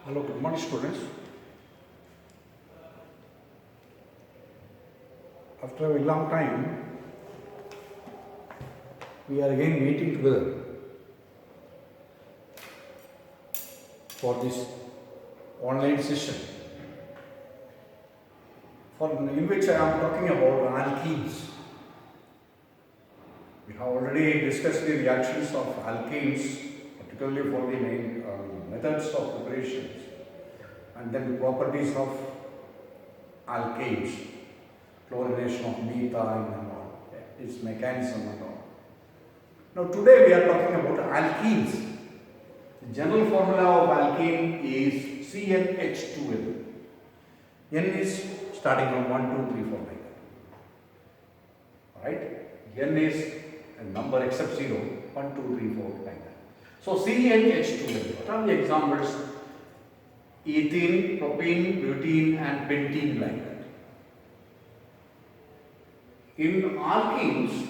Hello, good morning students. After a very long time, we are again meeting together for this online session in which I am talking about alkenes. We have already discussed the reactions of alkanes, particularly for the main methods of preparations, and then the properties of alkanes, chlorination of methane and all, its mechanism and all. Now today we are talking about alkenes. The general formula of alkene is CnH2n. N is starting from 1, 2, 3, 4 like that. Right? N is a number except 0, 1, 2, 3, 4 like that. So CnH2n. What are the examples? Ethene, propene, butene and pentene like that. In alkenes,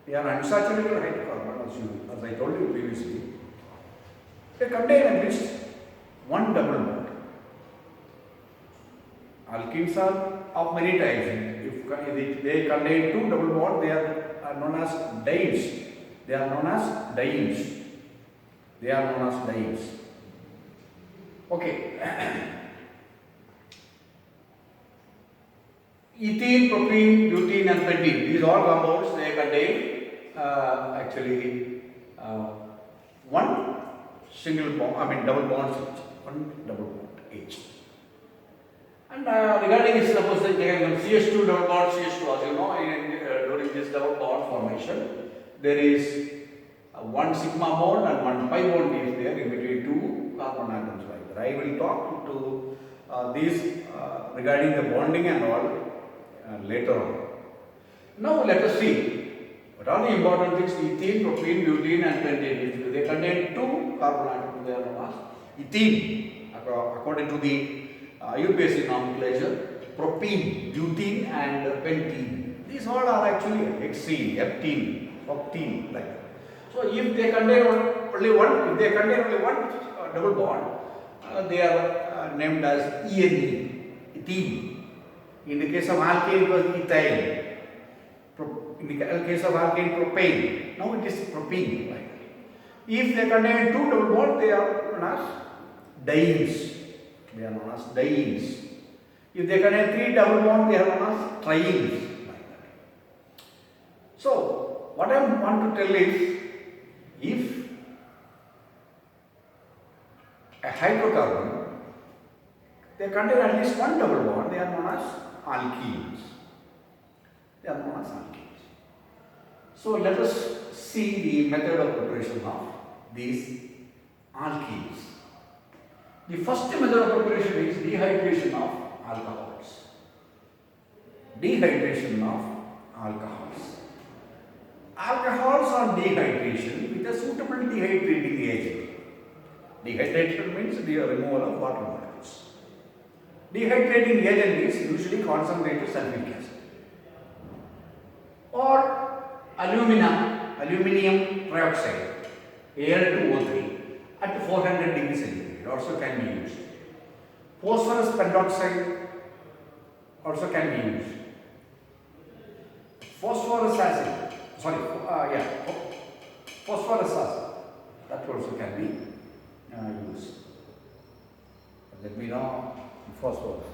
they are unsaturated hydrocarbon as I told you previously. They contain at least one double bond. Alkenes are of many types. If they contain two double bonds, they are known as dienes. They are known as dienes. They are known as dienes. Okay. Ethene, propene, butene and pentene. These all compounds, they contain actually one single bond, double bonds each. One double bond each. And regarding suppose they take CH2 double bond, CH2, as you know, during this double bond formation, there is one sigma bond and one pi bond is there in between two carbon atoms like that. I will talk to these regarding the bonding and all later on. Now let us see what are the important things: ethene, propene, butene and pentane. They contain two carbon atoms, they are known as ethene according to the IUPAC nomenclature, propene, butene and pentene. These all are actually hexene, heptene, octene like that. So if they contain only one, double bond, they are named as ene, ethene. In the case of alkane, it was ethyl. In the case of alkane, propane. Now it is propene. Right? If they contain two double bonds, they are known as dienes. They are known as dienes. If they contain three double bonds, they are known as trienes. Like that. So what I want to tell is, if a hydrocarbon, they contain at least one double bond, they are known as alkenes. They are known as alkenes. So let us see the method of preparation of these alkenes. The first method of preparation is dehydration of alcohols. Dehydration of alcohols. Alcohols on dehydration with a suitable dehydrating agent. Dehydration means the removal of water molecules. Dehydrating agent is usually concentrated sulfuric acid or aluminium trioxide, Al2O3 at 400 degrees centigrade also can be used. Phosphorus pentoxide also can be used. Phosphorus acid, phosphorus acid, that also can be used. Let me know phosphorus.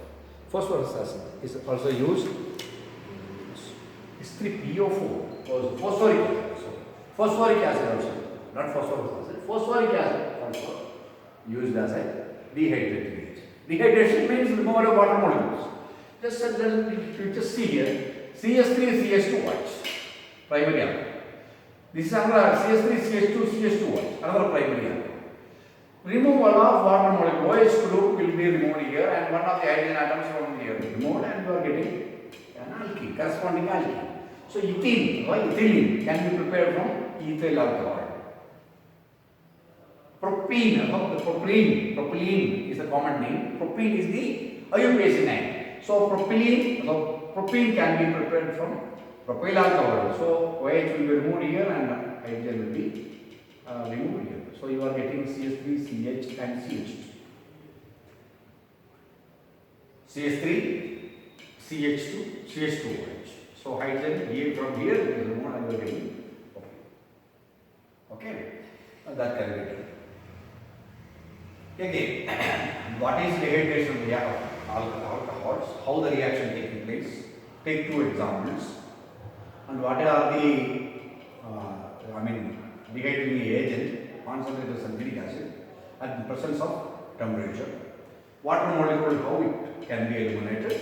Phosphorus acid is also used. It's 3PO4, phosphoric acid. So, phosphoric acid also, not phosphorus acid. Phosphoric acid also used as a dehydrating agent. Dehydration means removal of water molecules. Just see here, CH3, CH2 primary ion. This is another CH3, CH2, CH2 another primary ion. Removal of water molecule, OH group will be removed here and one of the hydrogen atoms from here removed and you are getting an alkene, corresponding alkene. So ethene, ethylene can be prepared from ethyl alcohol. Propylene is a common name. Propene is the IUPAC name. So propene can be prepared from propyl alcohol. So OH will be removed here and hydrogen will be removed here. So you are getting CH3, CH and CH2. CH3, CH2, CH2OH. So hydrogen here from here is removed and you are getting okay. That can be done. Again, what is dehydration of alcohols? How the reaction taking place? Take two examples. And what are the dehydrating agent concentrated sulfuric acid at the presence of temperature. Water molecule, how it can be eliminated,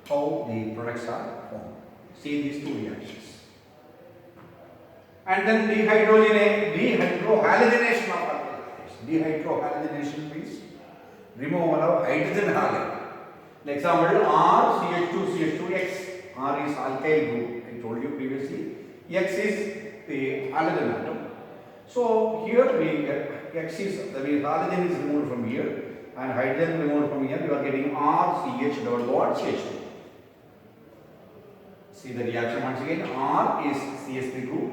how the products are formed. See these two reactions. And then dehydrogenation of alcohols. Dehydrohalogenation means removal of hydrogen halide. Example RCH2CH2X. R is alkyl group, I told you previously. X is the halogen atom. So here we X is the halogen is removed from here and hydrogen removed from here. You are getting RCH double bond CH2. See the reaction once again. R is CH3 group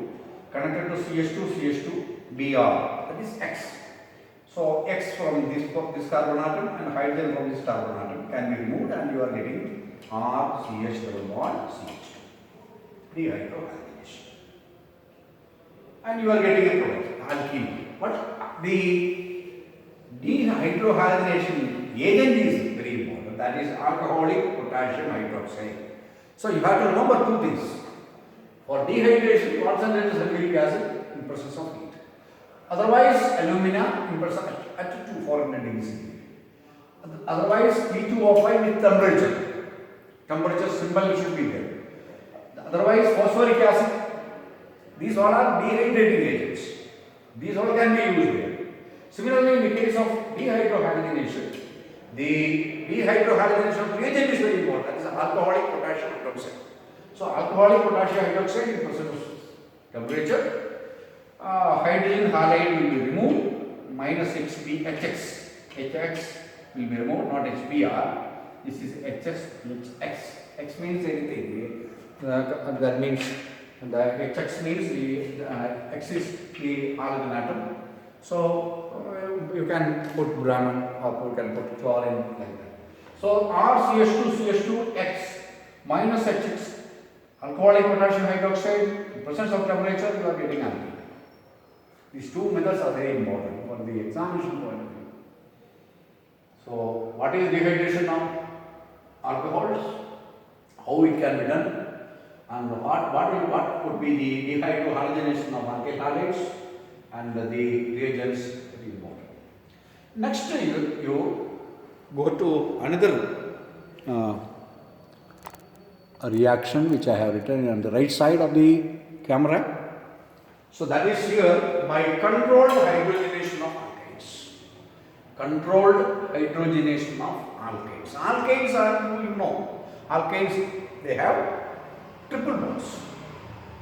connected to CH2 Br, that is X. So X from this carbon atom and hydrogen from this carbon atom can be removed and you are getting RCH double bond CH2. Dehydrohalogenation. And you are getting a product, alkene. But the dehydrohalogenation agent is very important, that is alcoholic potassium hydroxide. So you have to remember two things. For dehydration, concentrated sulfuric acid in presence of heat. Otherwise, alumina in presence at 400 degrees centigrade. Otherwise, P2O5 with temperature. Temperature symbol should be there. Otherwise, phosphoric acid. These all are dehydrating agents. These all can be used here. Similarly, in the case of dehydrohalogenation, the dehydrohalogenation reagent is very important. That is alcoholic potassium hydroxide. So, alcoholic potassium hydroxide in presence of temperature. Hydrogen halide will be removed, minus HX. HX will be removed, not HBr. This is HX. X means anything. That means the HX means the X is the halogen atom. So you can put Brahman or you can put chlorine like that. So RCH2CH2X minus HX, alcoholic potassium hydroxide, in presence of temperature, you are getting alkene. These two methods are very important for the examination point of view. So, what is dehydration of alcohols? How it can be done? And what would be the dehydrohalogenation of alkyl halides and the reagents that is important. Next, you go to another reaction which I have written on the right side of the camera. So that is here by controlled hydrogenation of alkanes. Controlled hydrogenation of alkanes. Alkanes are, you know, alkanes, they have triple bonds.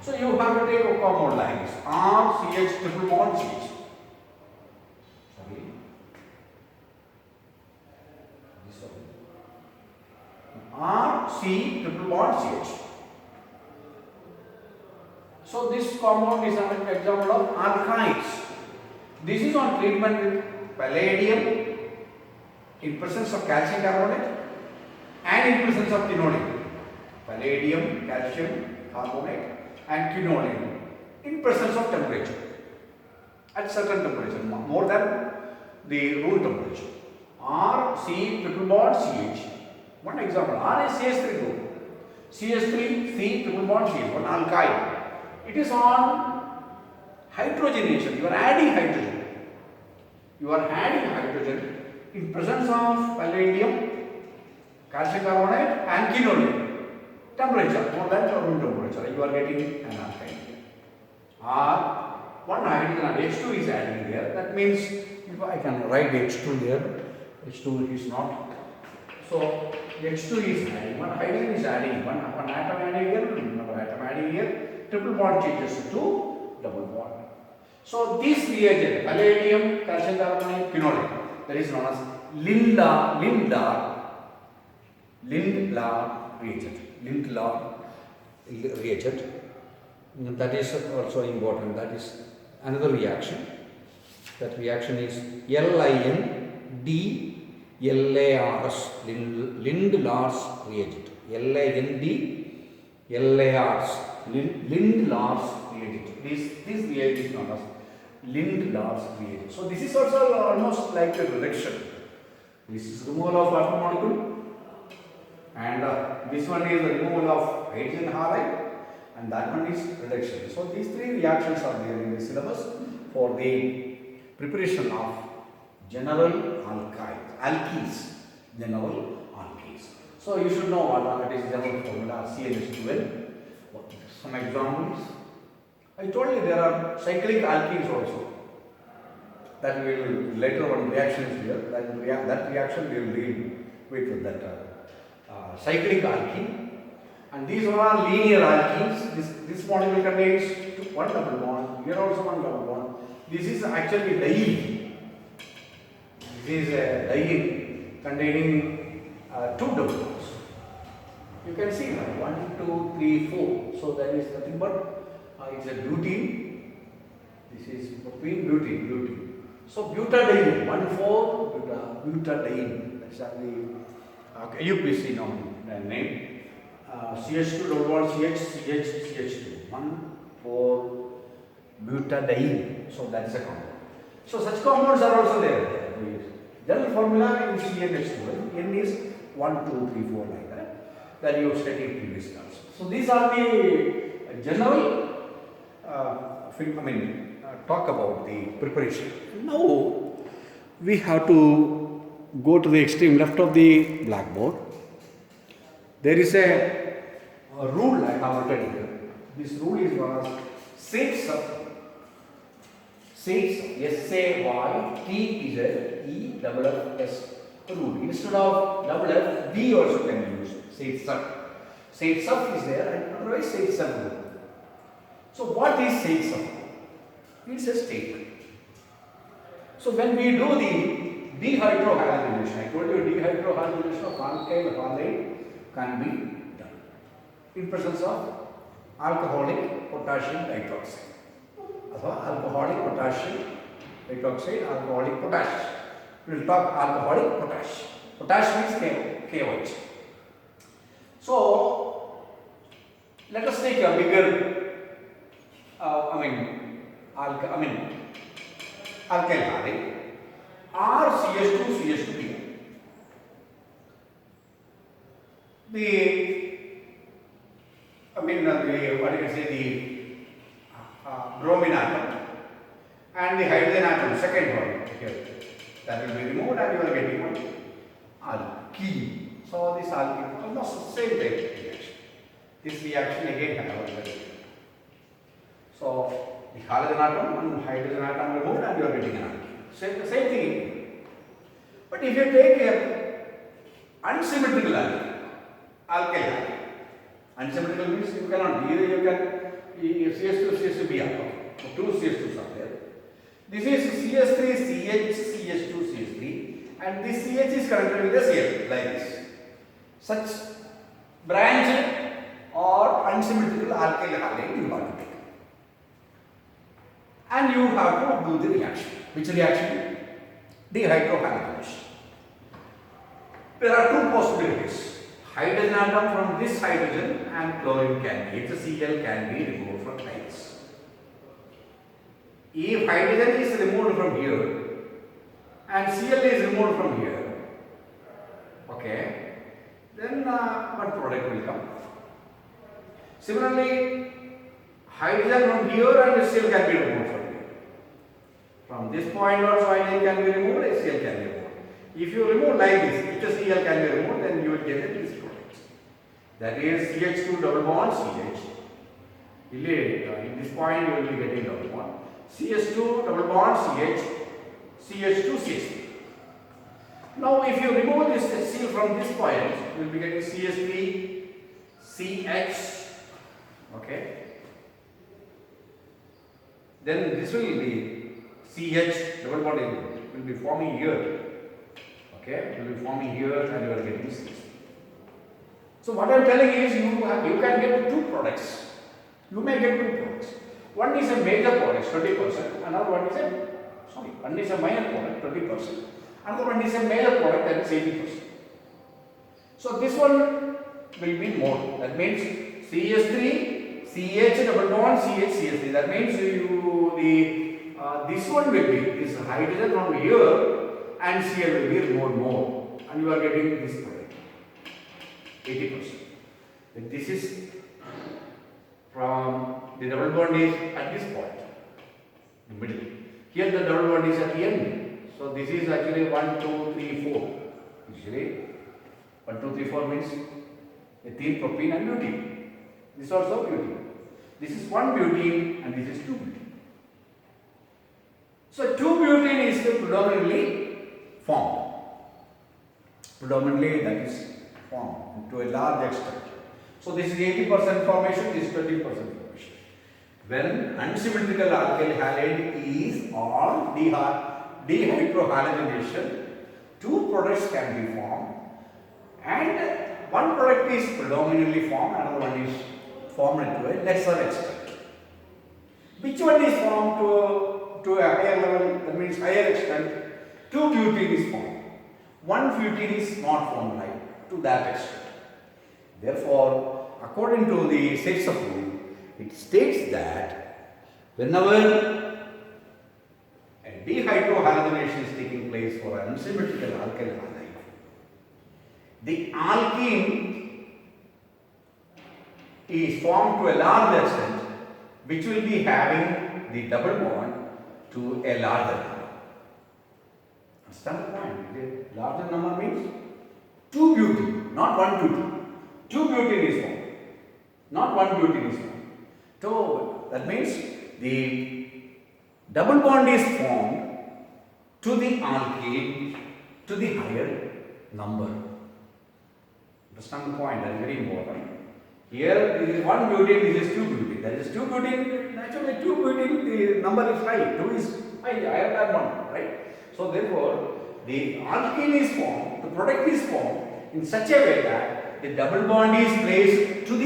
So you have to take a common lines. RCH triple bond CH. Sorry. This one. RC triple bond CH. So this compound is an example of alkynes. This is on treatment with palladium in presence of calcium carbonate and in presence of quinoline. Palladium, calcium carbonate and quinoline in presence of temperature at certain temperature, more than the room temperature. R, C, triple bond, CH. One example, R is CH3 group. CH3, C, triple bond, CH, one alkyne. It is on hydrogenation. You are adding hydrogen. You are adding hydrogen in presence of palladium, calcium carbonate and quinoline. Temperature more than room temperature. You are getting an alkyne. One hydrogen and H2 is adding here. That means if I can write H2 there. H2 is not. So H2 is adding. One hydrogen is adding. One atom adding here. Another atom adding here. Triple bond changes to double bond. So this reagent, palladium, calcium carbonate, quinoline, that is known as Lindlar reagent. Lindlar reagent. That is also important. That is another reaction. That reaction is LARS, Lind-Lars reagent. Lind-Lars, Lind-Lars reagent. This reagent is known as Lind-Lars reagent. So this is also almost like a reduction. This is removal of carbon molecule, and this one is the removal of hydrogen halide, and that one is reduction. So these three reactions are there in the syllabus for the preparation of general alkenes, general alkenes. So you should know what is general formula CnH2n. Some examples. I told you there are cyclic alkenes also. That will later on reactions here. That reaction we will deal with that cyclic alkene. And these are linear alkenes. This molecule contains one double bond. Here also one double bond. This is actually diene. This is a diene containing two double bonds. You can see now 1, 2, 3, 4. So that is nothing but it's a butene. This is between butene. So butadiene 1,4 butadiene. That's the UPC name. CH2 double bond CH2 1,4 butadiene. So that is a compound. So such compounds are also there. General formula in CnH2n, N is 1, 2, 3, 4 like that. That you have studied previously also. So these are the general talk about the preparation. Now we have to go to the extreme left of the blackboard. There is a rule I have written here. This rule is known as SAYTSUB. SAYTEFFS rule. Instead of double F, D also can be used. SAYTSUB. SAYTSUB is there, and otherwise SAYTSUB rule. So what is SAYTSUB? It's a statement. So when we do the dehydrohalonation, I told you dehydrohalonation of alkyl halide can be done in presence of alcoholic potassium hydroxide. Alcoholic potassium hydroxide, alcoholic potash. We will talk alcoholic potash. Potash means KOH. So let us take a bigger, alkyl halide or CH2CH2Br. The bromine atom and the hydrogen atom, second one here, that will be removed and you are getting one alkene. So this alkene almost the same type of reaction. This reaction again I have already. So the halogen atom and hydrogen atom removed and you are getting an alkene. Same thing. But if you take a unsymmetrical alkyl halide, unsymmetrical means you cannot, either you can CH2 CH2Br, two CH2s are there. This is CH3 CH CH2 CH3, and this CH is connected with the Cl like this. Such branched or unsymmetrical alkyl halide you have to take, and you have to do the reaction. Which reaction? Dehydrohalonation. There are two possibilities. Hydrogen atom from this hydrogen and chlorine can be, HCl can be removed from ice. If hydrogen is removed from here and Cl is removed from here, okay, then one product will come. Similarly, hydrogen from here and Cl can be removed from here. From this point also hydrogen can be removed, Cl can be removed. If you remove like this, HCl can be removed, then you will get this product. That is CH2 double bond CH. In this point you will be getting double bond. CH2 double bond CH, CH2 CH3. Now if you remove this HCl from this point, you will be getting CH3 CH. Okay. Then this will be CH double bond will be forming here. Okay, it will be forming here and you are getting CH. So what I am telling is you can get two products. You may get two products. One is a major product, 20%. Another one is a minor product, 20%. Another one is a major product, that is 80%. So this one will be more. That means CH3, CH double bond, CH, CH3. That means this one will be this hydrogen from here and Cl will be more, and you are getting this product 80%. But this is from the double bond is at this point, in the middle. Here the double bond is at the end. So this is actually 1, 2, 3, 4. Usually 1, 2, 3, 4 means ethene, propene and butene. This is also butene. This is 1 butene and this is 2 butene. So 2 butene is predominantly formed. Predominantly that is formed to a large extent. So this is 80% formation, this is 20% formation. When unsymmetrical alkyl halide is on dehydrohalogenation, 2 products can be formed, and one product is predominantly formed, another one is formed to a lesser extent. Which one is formed to a higher level, that means higher extent? 2 butene is formed. 1 butene is not formed like to that extent. Therefore, according to the states of rule, it states that whenever a dehydrohalogenation is taking place for an unsymmetrical alkyl halide, the alkene is formed to a large extent, which will be having the double bond to a larger number. Understand the point? The larger number means 2 butene, not 1 butene. 2 butene is formed, not 1 butene is formed. So that means the double bond is formed to the alkene to the higher number. Understand the point? That is very important. Here this is 1 butene, this is 2 butene. That is 2 butene, naturally 2 butene, the number is high, 2 is higher than 1, right? So therefore, the alkene is formed, the product is formed in such a way that the double bond is placed to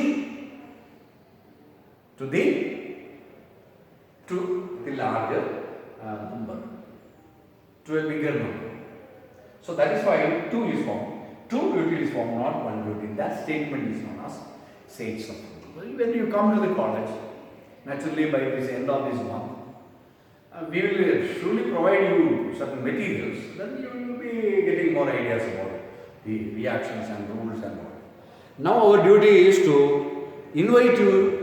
the larger number, to a bigger number. So that is why 2 is formed. 2 butene is formed, not 1 butene. That statement is known as states of rule. When you come to the college, naturally by this end of this month, we will surely provide you certain materials, then you will be getting more ideas about the reactions and rules and all. Now our duty is to invite your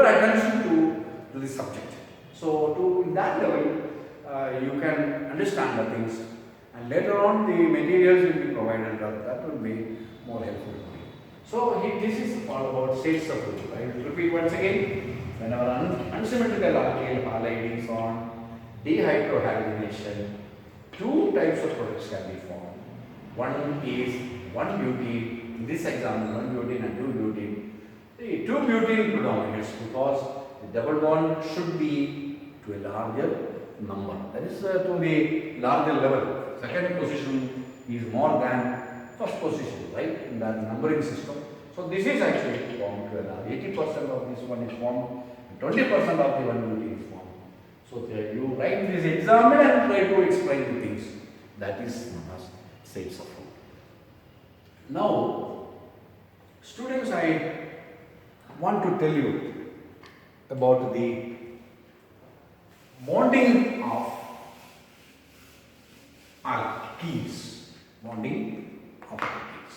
attention to this subject. So in that level, you can understand the things, and later on the materials will be provided, that will be more helpful to you. So this is all about states of rule. I will repeat once again. Whenever unsymmetrical alkyl halide is on dehydrohalogenation, 2 types of products can be formed. One is 1 butene, in this example 1 butene and 2 butene. The 2 butene predominates because the double bond should be to a larger number, that is to the larger level. Second position is more than first position, right, in that numbering system. So this is actually formed to a large, 80% of this one is formed, 20% of the 1 butene is formed. So you write this example and try to explain the things. That is known as states of rule. Now, students, I want to tell you about the bonding of alkenes. Bonding of alkenes.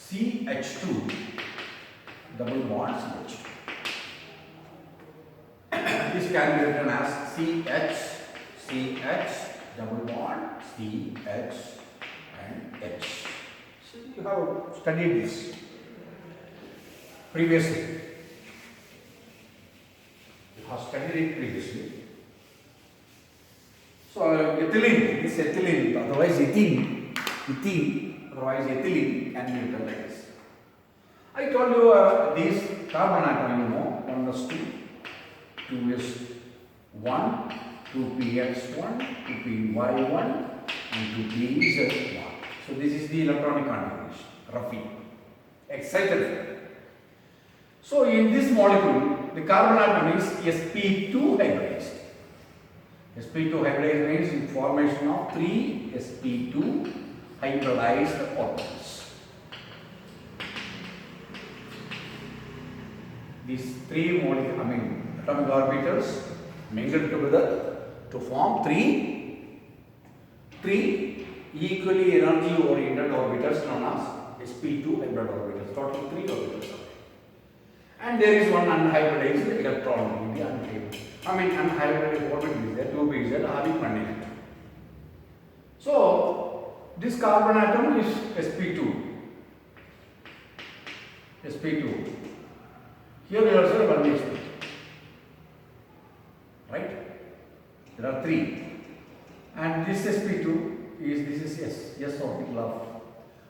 CH2 double bond CH2. This can be written as CH double bond CH and H. So you have studied this previously. You have studied it previously. So ethylene, this ethylene, otherwise ethene, otherwise ethylene can be written like this. I told you these carbon atom, you know, 1 is 2, 2 is 1, 2px1, 2py1 and 2p is 1. So this is the electronic configuration, roughly, excited. So in this molecule, the carbon atom is sp2 hybridized. sp2 hybridized means in formation of 3 sp2 hybridized orbitals. These three atomic orbitals mingled together to form three equally energy oriented orbitals known as sp2 hybrid orbitals. Total 3 orbitals. And there is one unhybridized electron in the unhybridized orbit is there, tube is there, having one electron. So this carbon atom is sp2. Here we also have one sp2. Right? There are 3. And this sp2 is S orbital of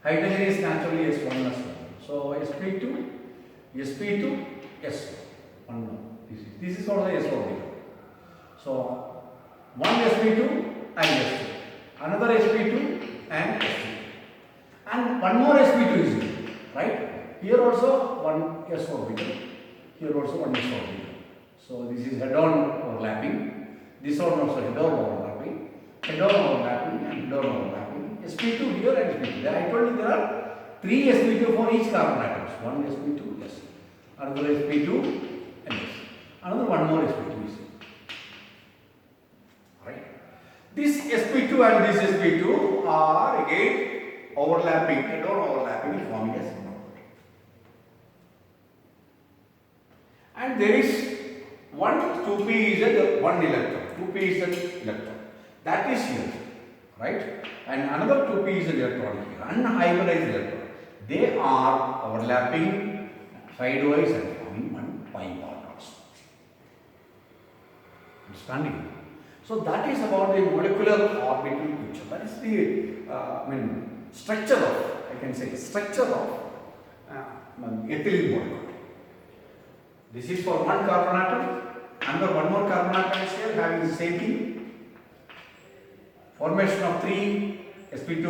hydrogen is naturally S1 S1. So sp2, S1. This is also S orbital. So one sp2 and S2, another sp2 and S2, and one more sp2 is there, right? Here also one S orbital, here also one S orbital. So this is head-on overlapping. This one also head-on overlapping, head-on overlapping, and head-on overlapping. sp2 here and sp2. I told you there are 3 sp2 for each carbon atoms. One sp2, yes. Another sp2 and yes. Another one more sp2 is. Right. This sp2 and this sp2 are again overlapping, head-on overlapping, forming a symbol. And there is one 2p is a one electron. 2p is an electron. That is here, right? And another 2p is an electron here, unhybridized electron. They are overlapping sidewise and forming one pi bond also. Understanding? So that is about the molecular orbital picture. That is the structure of, I can say, structure of ethylene molecule. This is for one carbon atom. Another one more carbon atom is here having the same thing. Formation of 3 sp2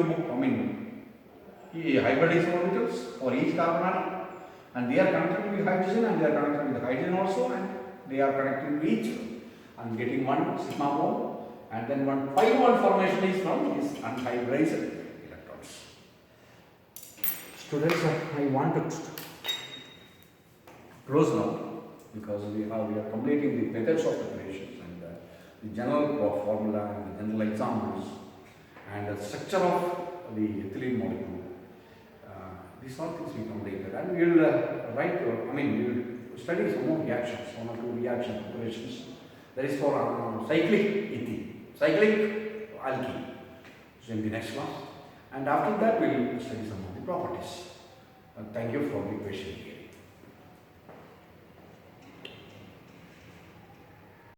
hybridized orbitals for each carbon atom, and they are connected with hydrogen, and they are connected with hydrogen also, and they are connected with each other and getting one sigma mole, and then one pi mole formation is from these unhybridized electrons. Students, I want to close now, because we are completing the methods of preparations and the general formula and the general examples and the structure of the ethylene molecule. These are things we completed, and we will we will study some more reactions, 1 or 2 reaction preparations. That is for cyclic ethene, cyclic alkene. So in the next class, and after that we will study some of the properties. Thank you for the question here.